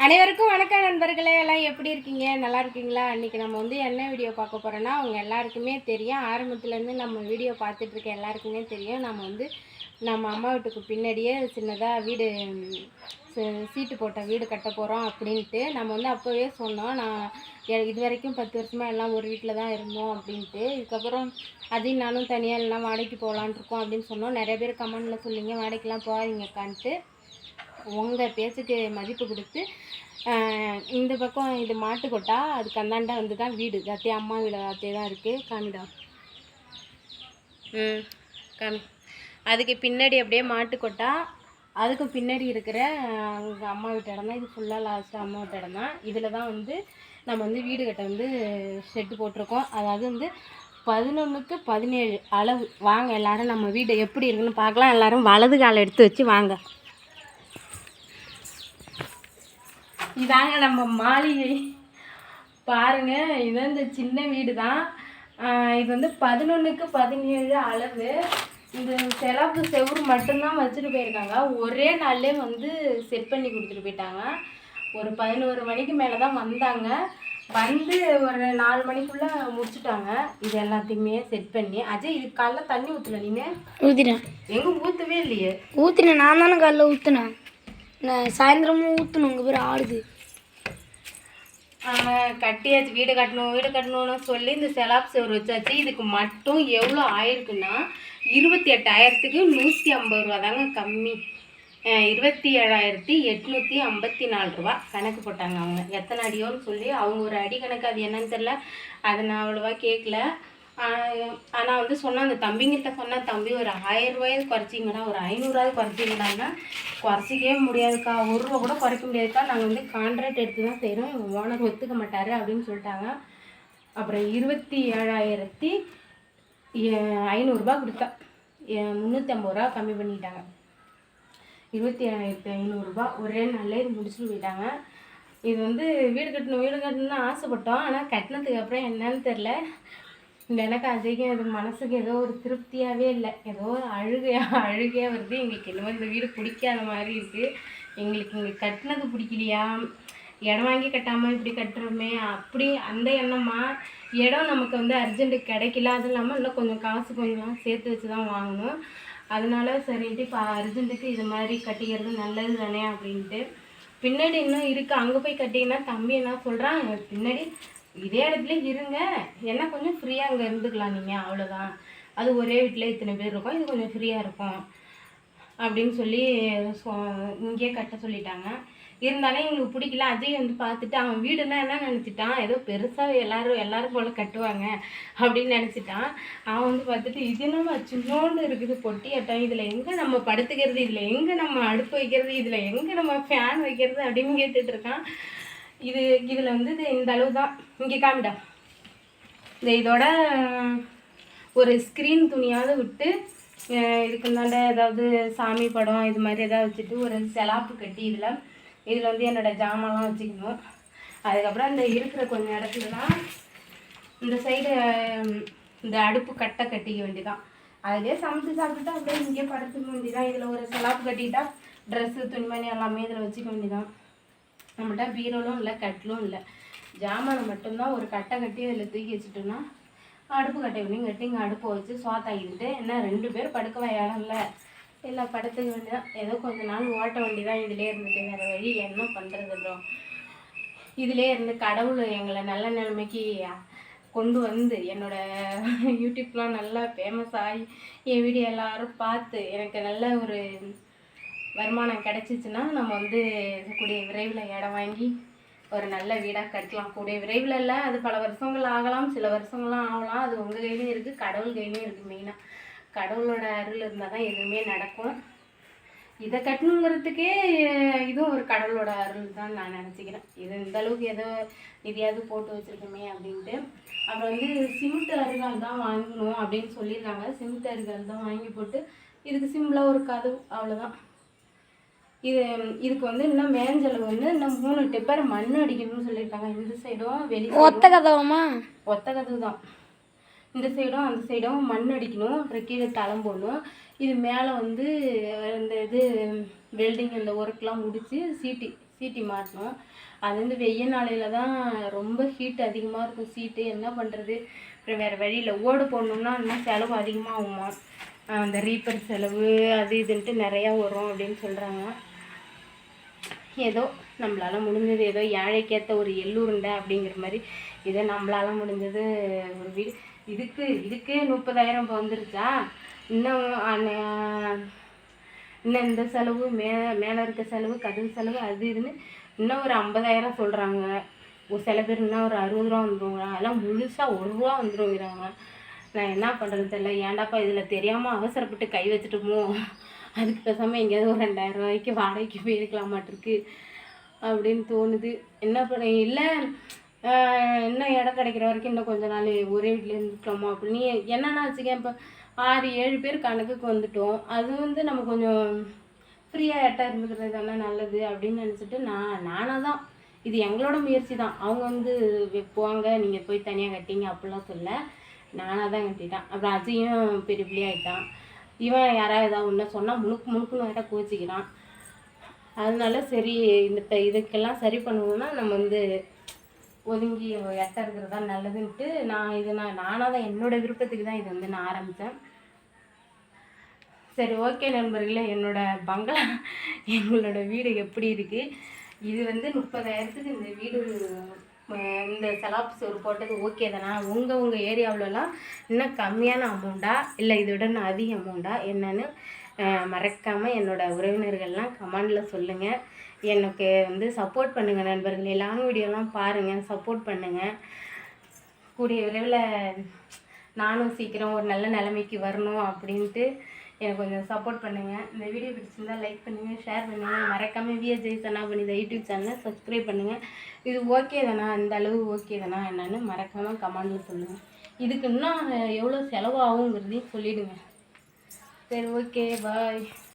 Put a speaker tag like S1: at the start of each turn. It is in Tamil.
S1: அனைவருக்கும் வணக்கம் நண்பர்களே. எல்லாம் எப்படி இருக்கீங்க? நல்லா இருக்கீங்களா? இன்றைக்கி நம்ம வந்து என்ன வீடியோ பார்க்க போகிறோன்னா, அவங்க எல்லாருக்குமே தெரியும். ஆரம்பத்துலேருந்து நம்ம வீடியோ பார்த்துட்ருக்க எல்லாருக்குமே தெரியும். நம்ம வந்து நம்ம அம்மா வீட்டுக்கு பின்னாடியே சின்னதாக வீடு சீட்டு போட்ட வீடு கட்ட போகிறோம் அப்படின்ட்டு நம்ம வந்து அப்போவே சொன்னோம். நான் இது வரைக்கும் 10 வருஷமாக எல்லாம் ஒரு வீட்டில் தான் இருந்தோம் அப்படின்ட்டு. இதுக்கப்புறம் அதையும் நானும் தனியாக எல்லாம் வாடகைக்கு போகலான் இருக்கோம் அப்படின்னு சொன்னோம். நிறைய பேர் கமெண்டில் சொல்லிங்க வாடகைக்கெலாம் போகாதீங்கக்கான்ட்டு. உங்கள் பேச்சுக்கு மதிப்பு கொடுத்து இந்த பக்கம் இது மாட்டு கொட்டா, அதுக்கு அந்தாண்டா வந்து தான் வீடு. அத்தையே அம்மா வீடு அத்தையே தான் இருக்குது. காமிடா. காமி. அதுக்கு பின்னாடி அப்படியே மாட்டு கொட்டா, அதுக்கு பின்னாடி இருக்கிற அவங்க அம்மா வீட்டு இடம் தான். இது ஃபுல்லாக லாஸ்ட்டு அம்மா வீட்டு இடம் தான். இதில் தான் வந்து நம்ம வந்து வீடு கட்ட வந்து ஷெட்டு போட்டிருக்கோம். அதாவது வந்து 11க்கு 17 அளவு. வாங்க எல்லோரும் நம்ம வீடு எப்படி இருக்குன்னு பார்க்கலாம். எல்லோரும் வலது காலை எடுத்து வச்சு வாங்க. இதாங்க நம்ம மாளிகை பாருங்க. இது இந்த சின்ன வீடு தான். இது வந்து 11க்கு 17 அளவு. இந்த செலவு செவுறு மட்டும்தான் வச்சுட்டு போயிருக்காங்க. ஒரே நாள்லேயே வந்து செட் பண்ணி கொடுத்துட்டு போயிட்டாங்க. ஒரு 11 மணிக்கு மேலே தான் வந்தாங்க. வந்து ஒரு 4 மணிக்குள்ளே முடிச்சுட்டாங்க. இது எல்லாத்தையுமே செட் பண்ணி. அஜய் இது காலைல தண்ணி ஊற்றல? நீங்கள்
S2: ஊற்றினேன்.
S1: எங்கே ஊற்றவே இல்லையே?
S2: ஊற்றினேன், நான் தானே காலைல ஊற்றினேன். நான் சாயந்தரமும் ஊற்றணும். உங்கள் பேர் ஆடுது.
S1: கட்டியாச்சு. வீடு கட்டணும்னு சொல்லி இந்த செலாப் செவரு வச்சாச்சு. இதுக்கு மட்டும் எவ்வளோ ஆயிருக்குன்னா 28,000க்கு 150 ரூபா தாங்க கம்மி. 27,854 ரூபா கணக்கு போட்டாங்க அவங்க. எத்தனை அடியோன்னு சொல்லி அவங்க ஒரு அடி கணக்கு, அது என்னன்னு தெரில. அதை நான் அவ்வளோவா கேட்கல. ஆனால் வந்து சொன்னால் அந்த தம்பிங்கிட்ட சொன்னால், தம்பி ஒரு 1000 ரூபாயை குறைச்சிங்கடா, ஒரு 500 ரூபாய் குறைச்சிங்கடான்னா, குறைச்சிக்கவே முடியாதுக்கா, 1 ரூபா கூட குறைக்க முடியாதுக்கா, நாங்கள் வந்து கான்ட்ராக்ட் எடுத்து தான் செய்கிறோம், எங்கள் ஓனர் ஒத்துக்க மாட்டார் அப்படின்னு சொல்லிட்டாங்க. அப்புறம் 27,500 ரூபா கொடுத்தா 350 ரூபா கம்மி பண்ணிட்டாங்க. 27,500 ரூபா ஒரே நாளில் இது முடிச்சுட்டு போயிட்டாங்க. இது வந்து வீடு கட்டணும்னு ஆசைப்பட்டோம். ஆனால் கட்டினதுக்கு அப்புறம் என்னன்னு தெரில, எனக்கு அஜய்க்கும் அது மனசுக்கு ஏதோ ஒரு திருப்தியாகவே இல்லை. ஏதோ ஒரு அழுகையாக வருது. எங்களுக்கு என்னமோ இந்த வீடு பிடிக்காத மாதிரி இருக்குது. எங்களுக்கு இங்கே கட்டினது பிடிக்கலையா, இடம் வாங்கி கட்டாமல் இப்படி கட்டுறோமே அப்படி அந்த எண்ணமா. இடம் நமக்கு வந்து அர்ஜென்ட்டுக்கு கிடைக்கல. அதுவும் இல்லாமல் இன்னும் கொஞ்சம் காசு கொஞ்சம் சேர்த்து வச்சு தான் வாங்கணும். அதனால சரின்ட்டு இப்போ அர்ஜென்ட்டுக்கு இது மாதிரி கட்டிக்கிறது நல்லது தானே அப்படின்ட்டு. பின்னாடி இன்னும் இருக்குது. அங்கே போய் கட்டிங்கன்னா தம்பி என்ன சொல்கிறான், பின்னாடி இதே இடத்துல இருங்க, ஏன்னா கொஞ்சம் ஃப்ரீயாக அங்கே இருந்துக்கலாம் நீங்கள், அவ்வளோதான். அது ஒரே வீட்டில் இத்தனை பேர் இருக்கும், இது கொஞ்சம் ஃப்ரீயாக இருக்கும் அப்படின்னு சொல்லி இங்கேயே கட்ட சொல்லிட்டாங்க. இருந்தாலும் எங்களுக்கு பிடிக்கல. அஜய் வந்து பார்த்துட்டு அவன் வீடுன்னா என்ன நினச்சிட்டான், ஏதோ பெருசாக எல்லோரும் போல் கட்டுவாங்க அப்படின்னு நினச்சிட்டான். அவன் வந்து பார்த்துட்டு இது நம்ம சின்னோண்டு இருக்குது பொட்டி அட்டம், இதில் எங்கே நம்ம படுத்துக்கிறது, இதில் எங்கே நம்ம அடுப்பு வைக்கிறது, இதில் எங்கே நம்ம ஃபேன் வைக்கிறது அப்படின்னு கேட்டுட்ருக்கான். இதில் வந்து இந்த அளவு தான். இங்கே காமிடா. இதோட ஒரு ஸ்க்ரீன் துணியாவது விட்டு இதுக்கு இந்தாண்ட ஏதாவது சாமி படம் இது மாதிரி ஏதாவது வச்சுட்டு ஒரு செலாப்பு கட்டி இதில் வந்து என்னோடய ஜாமான்லாம் வச்சுக்கணும். அதுக்கப்புறம் இந்த இருக்கிற கொஞ்சம் இடத்துல தான் இந்த சைடு இந்த அடுப்பு கட்டிக்க வேண்டியதான். அதிலே சமைச்சு சாப்பிட்டுட்டு அப்படியே இங்கே படுத்துக்க வேண்டியதான். இதில் ஒரு செலாப்பு கட்டிக்கிட்டா ட்ரெஸ்ஸு துணிமணி எல்லாமே இதில் வச்சுக்க வேண்டியதான். நம்மகிட்ட பீரோலும் இல்லை கட்டிலும் இல்லை. ஜாமானை மட்டும்தான் ஒரு கட்டை கட்டி அதில் தூக்கி வச்சுட்டோன்னா அடுப்பு கட்டை ஒன்றையும் கட்டி இங்கே அடுப்பை வச்சு சோத்தாக்கிட்டு என்ன 2 பேர் படுக்க இடம் இல்லை, எல்லாம் படுத்துக்க வேண்டியதான். ஏதோ கொஞ்ச நாள் ஓட்ட வேண்டியதான். இதிலே இருந்துட்டு வேறு வழி என்ன பண்ணுறது ப்ரோ. இதிலே இருந்து கடவுள் எங்களை நல்ல நிலைமைக்கு கொண்டு வந்து என்னோடய யூடியூப்லாம் நல்லா ஃபேமஸ் ஆகி என் வீடியோ எல்லோரும் பார்த்து எனக்கு நல்ல ஒரு வருமானம் கிடச்சிச்சின்னா நம்ம வந்து கூடிய விரைவில் இடம் வாங்கி ஒரு நல்ல வீடாக கட்டலாம். கூடிய விரைவில் இல்லை, அது பல வருஷங்கள் ஆகலாம், சில வருஷங்கள்லாம் ஆகலாம். அது உங்கள் கையிலையும் இருக்குது, கடவுள் கையிலையும் இருக்குது. மெயினாக கடவுளோட அருள் இருந்தால் தான் எதுவுமே நடக்கும். இதை கட்டணுங்கிறதுக்கே இதுவும் ஒரு கடவுளோட அருள் தான் நான் நினச்சிக்கிறேன். இது இந்த அளவுக்கு ஏதோ நிதியாவது போட்டு வச்சுருக்கோமே அப்படின்ட்டு. அப்புறம் வந்து சிமெண்ட் அருகால் தான் வாங்கணும் அப்படின்னு சொல்லியிருக்காங்க. சிமெண்ட் அருகால் தான் வாங்கி போட்டு இதுக்கு சிம்பிளாக ஒரு கதவு, அவ்வளோதான். இதுக்கு வந்து இன்னும் மேஞ்சளவு வந்து இன்னும் 3 டிப்பர் மண் அடிக்கணும்னு சொல்லியிருக்காங்க. இந்த சைடும் வெளியே
S2: ஒத்த கதவுமா?
S1: ஒத்த கதவு தான். இந்த சைடும் அந்த சைடும் மண் அடிக்கணும். அப்புறம் கீழே தளம் போடணும். இது மேலே வந்து இந்த இது வெல்டிங் இந்த ஒர்க்லாம் முடித்து சீட்டி மாட்டணும். அது வந்து வெய்ய நாளையில் தான் ரொம்ப ஹீட் அதிகமாக இருக்கும் சீட்டு. என்ன பண்ணுறது, அப்புறம் வேறு வழியில் ஓடு போடணுன்னா இன்னும் செலவு அதிகமாகுமா, அந்த ரீப்பர் செலவு அது இதுன்ட்டு நிறையா வரும் அப்படின்னு சொல்கிறாங்க. ஏதோ நம்மளால் முடிஞ்சது, ஏதோ ஏழைக்கேற்ற ஒரு எள்ளுருண்டை அப்படிங்கிற மாதிரி இதை நம்மளால் முடிஞ்சது ஒரு வீடு. இதுக்கே 30,000 இப்போ வந்துருச்சா. இன்னும் இன்னும் இந்த செலவு மேலே இருக்க செலவு, கதவு செலவு, அது இதுன்னு இன்னும் ஒரு 50,000 சொல்கிறாங்க. ஒரு சில பேர் இன்னும் ஒரு 60 ரூபா வந்துருவாங்க. அதெல்லாம் முழுசாக 1 ரூபா வந்துருங்கிறாங்க. நான் என்ன பண்ணுறது தெரியல. ஏன்டாப்பா இதில் தெரியாமல் அவசரப்பட்டு கை வச்சுட்டோமோ, அதுக்கு பேசாமல் எங்கேயாவது ஒரு 2,000 ரூபாய்க்கு வாடகைக்கு போயிருக்கலாமாட்டிருக்கு அப்படின்னு தோணுது. என்ன பண்ண இல்லை, இன்னும் இடம் கிடைக்கிற வரைக்கும் இன்னும் கொஞ்ச நாள் ஒரே வீட்டில் இருந்துட்டோமோ அப்படின்னு. என்னென்னா வச்சுக்கேன், இப்போ 6-7 பேர் கணக்குக்கு வந்துட்டோம். அது வந்து நம்ம கொஞ்சம் ஃப்ரீயாக இடம் இருந்துக்கிறது தானே நல்லது அப்படின்னு நினச்சிட்டு நானாக தான், இது எங்களோட முயற்சி தான். அவங்க வந்து போங்க நீங்கள் போய் தனியாக கட்டிங்க அப்படிலாம் சொல்ல, நானாக தான் கட்டிட்டேன். அப்புறம் அஜயும் பெரிய பிள்ளையாயிட்டான். இவன் யாராவது ஏதாவது ஒன்று சொன்னால் முணுக்குன்னு வேற கோச்சிக்கிறான். அதனால சரி, இதுக்கெல்லாம் சரி பண்ணணும்னா நம்ம வந்து ஒதுங்கி எட்ட இருக்கிறது தான் நல்லதுன்ட்டு நானாக தான் என்னோடய விருப்பத்துக்கு தான் இது வந்து நான் ஆரம்பித்தேன். சரி, ஓகே நண்பர்களே, பங்களா எங்களோட வீடு எப்படி இருக்குது, இது வந்து 30,000க்கு இந்த வீடு, இந்த செலாப் சோறு போட்டது ஓகே தானா? உங்கள் ஏரியாவிலலாம் இன்னும் கம்மியான அமௌண்ட்டா இல்லை இதோட அதிக அமௌண்ட்டா என்னன்னு மறக்காமல் என்னோடய உறவினர்கள்லாம் கமெண்டில் சொல்லுங்கள். எனக்கு வந்து சப்போர்ட் பண்ணுங்கள் நண்பர்களே. லாங் வீடியோலாம் பாருங்கள், சப்போர்ட் பண்ணுங்கள். கூடிய விரைவில் நானும் சீக்கிரம் ஒரு நல்ல நிலைமைக்கு வரணும் அப்படின்ட்டு எனக்கு கொஞ்சம் சப்போர்ட் பண்ணுங்கள். இந்த வீடியோ பிடிச்சிருந்தால் லைக் பண்ணுங்கள், ஷேர் பண்ணுங்கள். மறக்காமல் விஜய் சனாபனி யூடியூப் சேனலை சப்ஸ்கிரைப் பண்ணுங்கள். இது ஓகே தானா, இந்த அளவு ஓகே தானா என்னன்னு மறக்காமல் கமெண்டில் சொல்லுங்கள். இதுக்கு இன்னும் எவ்வளோ செலவாகுங்கிறதையும் சொல்லிவிடுங்க. சரி, ஓகே, பாய்.